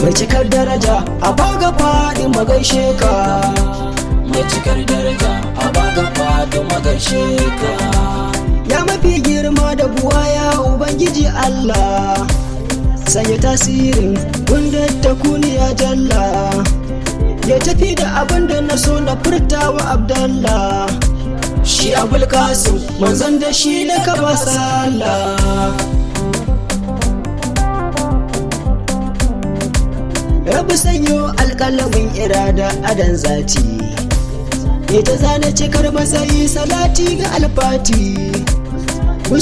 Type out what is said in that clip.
mai cikar daraja a baga faɗi magaishe ka, mai cikar daraja a baga faɗi magaishe ka. ya mafi girma da buwaya ubangiji Allah, sanya tasirin wanda ta kuniya jalla, ya tafi da abin da na so na furtawa Abdallah, shi Abul Qasim manzon da shi na kaba sallah. Rabu sanyo alƙalamin irada adan zati, ita zane cikar matsayi salati ga alfati,